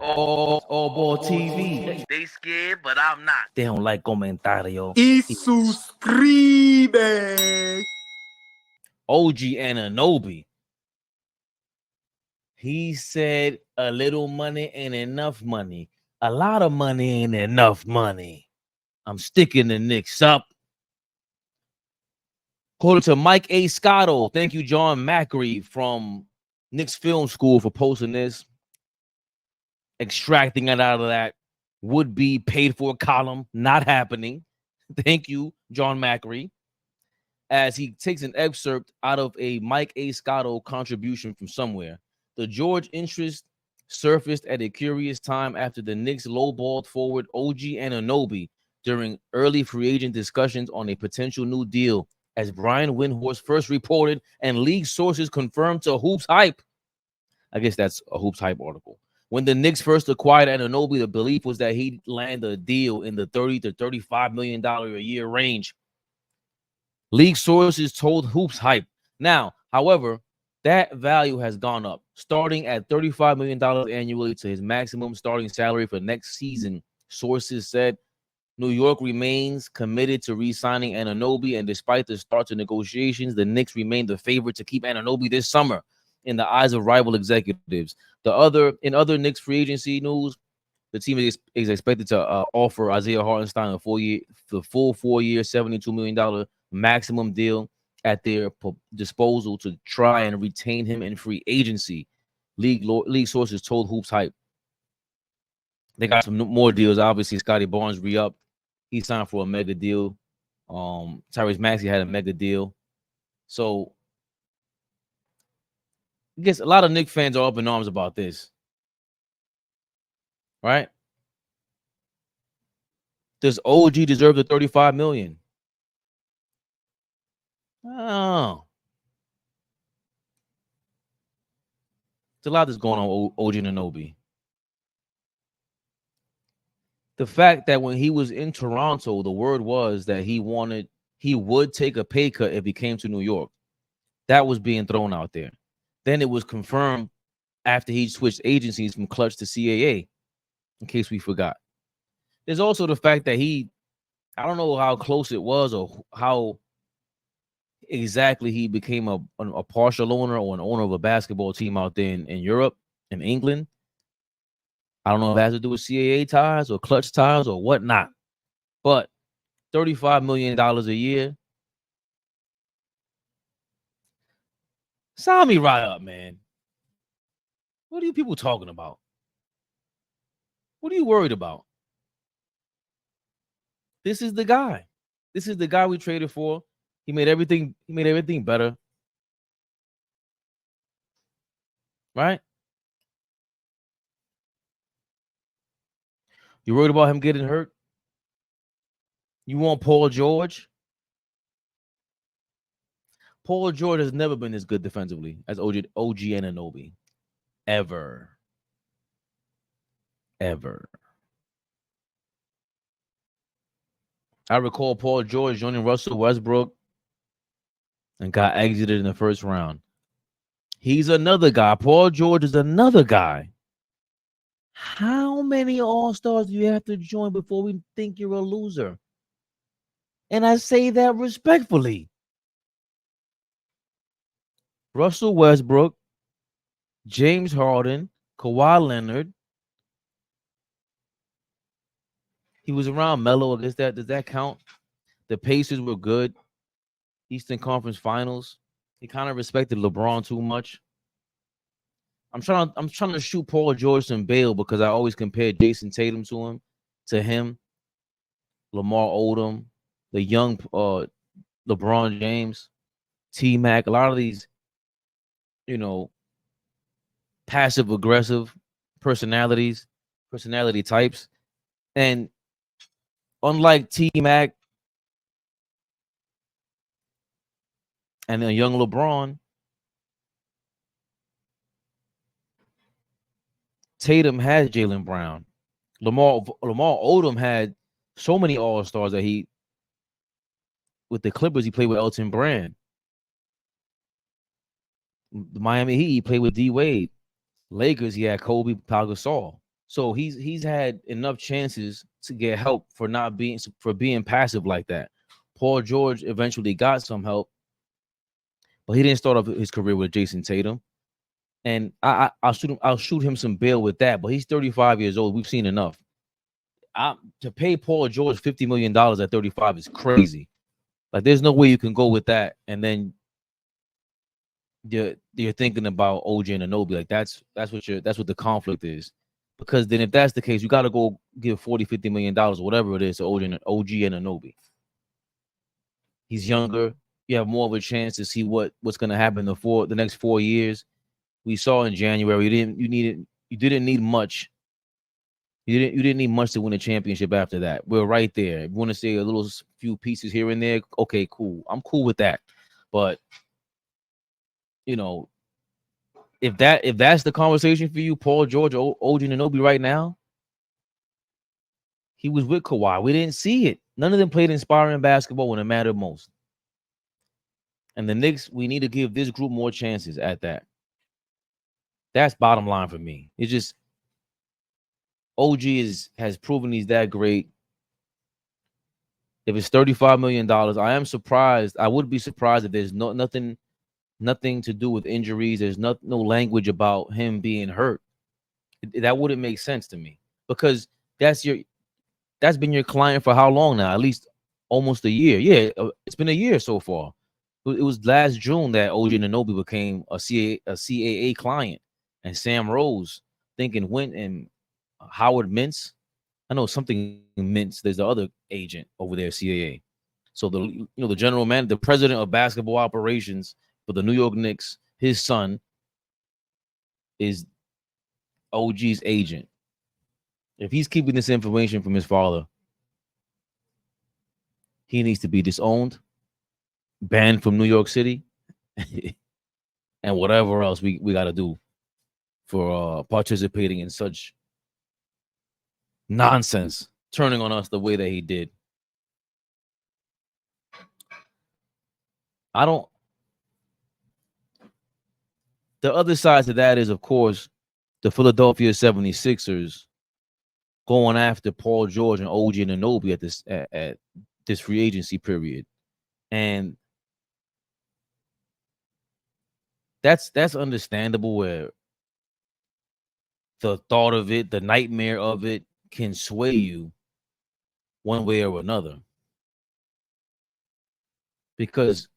AllBall TV. They scared, but I'm not. They don't like comentario. Y suscribe. OG Anunoby. He said a little money ain't enough money. A lot of money ain't enough money. I'm sticking the Knicks up. According to Mike A. Scotto, thank you, John Macri from Knicks Film School, for posting this, extracting it out of that would-be paid-for column. Not happening. Thank you, John Macri, as he takes an excerpt out of a Mike A. Scotto contribution from somewhere. The George interest surfaced at a curious time after the Knicks lowballed forward OG Anunoby during early free agent discussions on a potential new deal, as Brian Windhorst first reported and league sources confirmed to Hoops Hype. I guess that's a Hoops Hype article. When the Knicks first acquired Anunoby, the belief was that he'd land a deal in the $30 to $35 million a year range. League sources told Hoops Hype. Now, however, that value has gone up, starting at $35 million annually to his maximum starting salary for next season. Sources said New York remains committed to re-signing Anunoby, and despite the start to negotiations, the Knicks remain the favorite to keep Anunoby this summer in the eyes of rival executives. In other Knicks free agency news, the team is expected to offer Isaiah Hartenstein the full 4-year, $72 million maximum deal at their disposal to try and retain him in free agency. League sources told Hoops Hype. They got some more deals. Obviously, Scotty Barnes re-upped. He signed for a mega deal. Tyrese Maxey had a mega deal. So I guess a lot of Knicks fans are up in arms about this. Right? Does OG deserve the $35 million? Oh. There's a lot that's going on with OG Anunoby. The fact that when he was in Toronto, the word was that he would take a pay cut if he came to New York. That was being thrown out there. Then it was confirmed after he switched agencies from Clutch to CAA, in case we forgot. There's also the fact that I don't know how close it was or how exactly he became a partial owner or an owner of a basketball team out there in Europe, in England. I don't know if it has to do with CAA ties or Clutch ties or whatnot. But $35 million a year. Sign me right up, man. What are you people talking about? What are you worried about? This is the guy. This is the guy we traded for. He made everything better. Right? You worried about him getting hurt? You want Paul George? Paul George has never been as good defensively as OG Anunoby. Ever. I recall Paul George joining Russell Westbrook and got exited in the first round. He's another guy. Paul George is another guy. How many All-Stars do you have to join before we think you're a loser? And I say that respectfully. Russell Westbrook, James Harden, Kawhi Leonard. He was around Melo. I guess does that count? The Pacers were good. Eastern Conference Finals. He kind of respected LeBron too much. I'm trying to shoot Paul George some bail because I always compare Jason Tatum to him, Lamar Odom, the young LeBron James, T-Mac, a lot of these, passive aggressive personality types. And unlike T-Mac and a young LeBron, Tatum had Jaylen Brown. Lamar Odom had so many All-Stars that with the Clippers, he played with Elton Brand. The Miami Heat, he played with D Wade. Lakers, he had Kobe, Pau Gasol. So he's had enough chances to get help for not being passive like that. Paul George eventually got some help, but he didn't start off his career with Jason Tatum. And I'll shoot him some bail with that. But he's 35 years old. We've seen enough. To pay Paul George $50 million at 35 is crazy. Like, there's no way you can go with that. And then you're thinking about OG Anunoby. Like, that's what the conflict is. Because then if that's the case, you got to go give $40-50 million or whatever it is to OG Anunoby. He's younger. You have more of a chance to see what's going to happen the next 4 years. We saw in January you didn't need much. You didn't need much to win a championship after that. We're right there. If you want to say a little few pieces here and there, okay, cool. I'm cool with that. But if that's the conversation for you, Paul George or OG Anunoby right now, he was with Kawhi. We didn't see it. None of them played inspiring basketball when it mattered most. And the Knicks, we need to give this group more chances at that. That's bottom line for me. It's just OG has proven he's that great. If it's $35 million, I am surprised. I would be surprised if there's nothing to do with injuries. There's no language about him being hurt. That wouldn't make sense to me, because that's been your client for how long now? At least almost a year. Yeah, it's been a year so far. It was last June that OG Anunoby became a CAA client, and Sam Rose, thinking and Howard Mintz. I know something Mintz. There's the other agent over there, CAA. So the general man, the president of basketball operations for the New York Knicks, his son is OG's agent. If he's keeping this information from his father, he needs to be disowned, banned from New York City, and whatever else we got to do for participating in such nonsense, turning on us the way that he did. The other side to that is, of course, the Philadelphia 76ers going after Paul George and OG Anunoby at this free agency period. And that's understandable, where the thought of it, the nightmare of it, can sway you one way or another. Because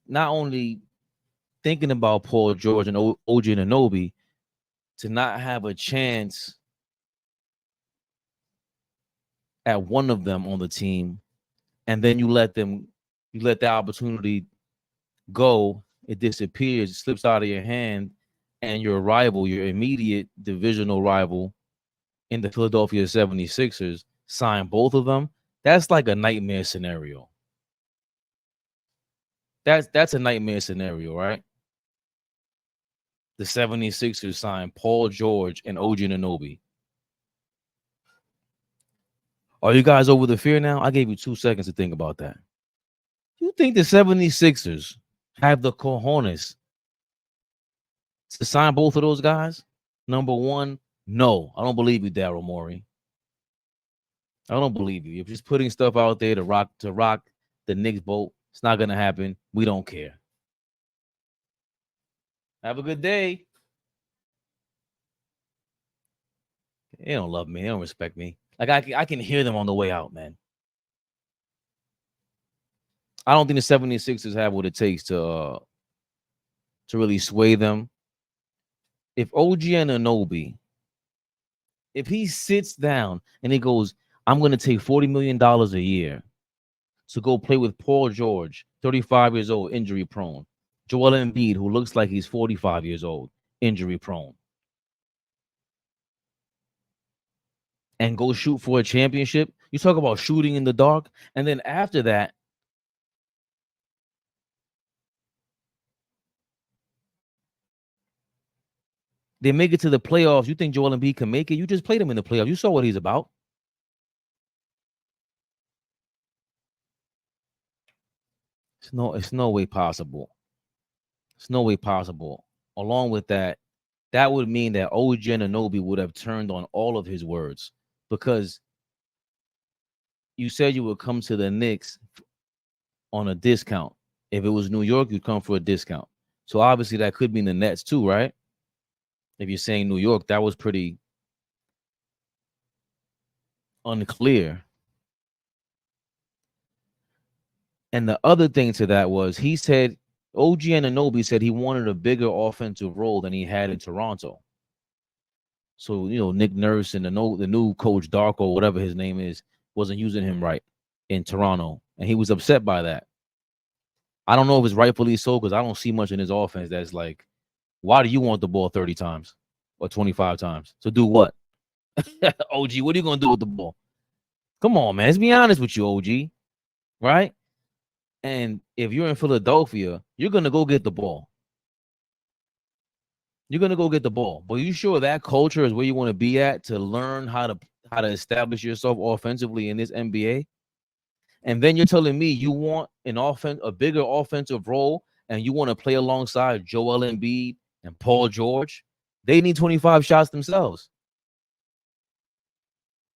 not only thinking about Paul George and OG Anunoby, to not have a chance at one of them on the team, and then you let the opportunity go, it disappears, it slips out of your hand, and your rival, your immediate divisional rival in the Philadelphia 76ers, sign both of them. That's like a nightmare scenario. That's a nightmare scenario, right? The 76ers sign Paul George and OG Anunoby. Are you guys over the fear now? I gave you 2 seconds to think about that. You think the 76ers have the cojones to sign both of those guys? Number one, no. I don't believe you, Daryl Morey. I don't believe you. You're just putting stuff out there to rock the Knicks boat. It's not going to happen. We don't care. Have a good day. They don't love me. They don't respect me. Like, I can hear them on the way out, man. I don't think the 76ers have what it takes to really sway them. If OG Anunoby, if he sits down and he goes, I'm going to take $40 million a year to go play with Paul George, 35 years old, injury prone. Joel Embiid, who looks like he's 45 years old, injury prone. And go shoot for a championship. You talk about shooting in the dark. And then after that, they make it to the playoffs. You think Joel Embiid can make it? You just played him in the playoffs. You saw what he's about. It's no way possible. It's no way possible. Along with that, that would mean that OG Anunoby would have turned on all of his words, because you said you would come to the Knicks on a discount. If it was New York, you'd come for a discount. So obviously that could mean the Nets too, right? If you're saying New York, that was pretty unclear. And the other thing to that was he said, OG Anunoby said he wanted a bigger offensive role than he had in Toronto. So, you know, Nick Nurse and the new coach, Darko, whatever his name is, wasn't using him right in Toronto. And he was upset by that. I don't know if it's rightfully so, because I don't see much in his offense that's like, why do you want the ball 30 times or 25 times? So do what? OG, what are you going to do with the ball? Come on, man. Let's be honest with you, OG. Right? And if you're in Philadelphia, you're going to go get the ball. You're going to go get the ball. But are you sure that culture is where you want to be at to learn how to establish yourself offensively in this NBA? And then you're telling me you want a bigger offensive role, and you want to play alongside Joel Embiid and Paul George? They need 25 shots themselves.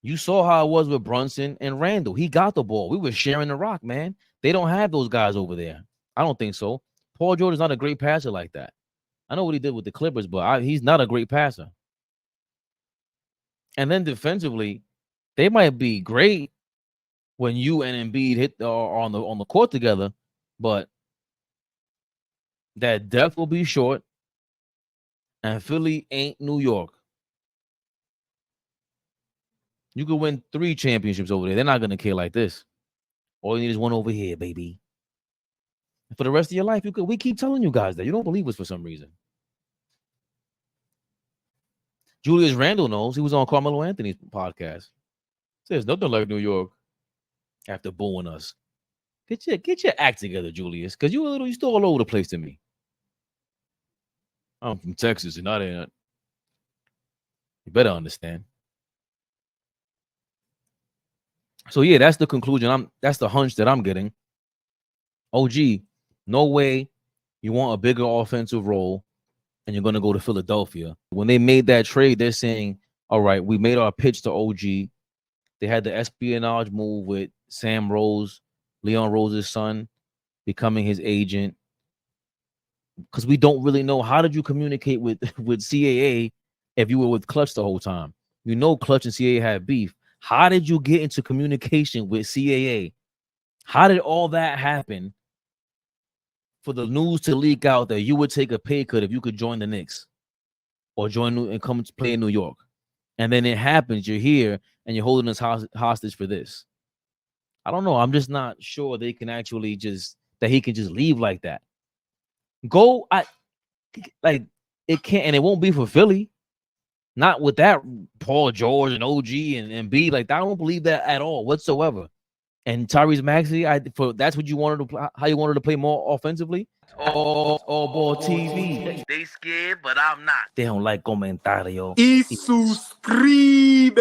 You saw how it was with Brunson and Randall. He got the ball. We were sharing the rock, man. They don't have those guys over there. I don't think so. Paul George is not a great passer like that. I know what he did with the Clippers, but he's not a great passer. And then defensively, they might be great when you and Embiid hit on the court together, but that depth will be short, and Philly ain't New York. You could win 3 championships over there. They're not going to care like this. All you need is one over here, baby. And for the rest of your life, we keep telling you guys that. You don't believe us for some reason. Julius Randle knows. He was on Carmelo Anthony's podcast. Says nothing like New York after booing us. Get your act together, Julius, because you still all over the place to me. I'm from Texas, and not in. You better understand. So yeah, that's the conclusion. That's the hunch that I'm getting. OG, no way you want a bigger offensive role and you're going to go to Philadelphia. When they made that trade, they're saying, all right, we made our pitch to OG. They had the espionage move with Sam Rose, Leon Rose's son, becoming his agent. Because we don't really know, how did you communicate with CAA if you were with Clutch the whole time? You know Clutch and CAA had beef. How did you get into communication with CAA? How did all that happen for the news to leak out that you would take a pay cut if you could join the Knicks or join and come to play in New York? And then it happens, you're here, and you're holding us hostage for this. I don't know. I'm just not sure they can actually that he can just leave like that. It can't, and it won't be for Philly. Not with that Paul George and OG and Embiid. Like, I don't believe that at all whatsoever. And Tyrese Maxey, that's what you wanted to how you wanted to play more offensively. AllBall TV. They scared, but I'm not. They don't like comentario. Y suscribe.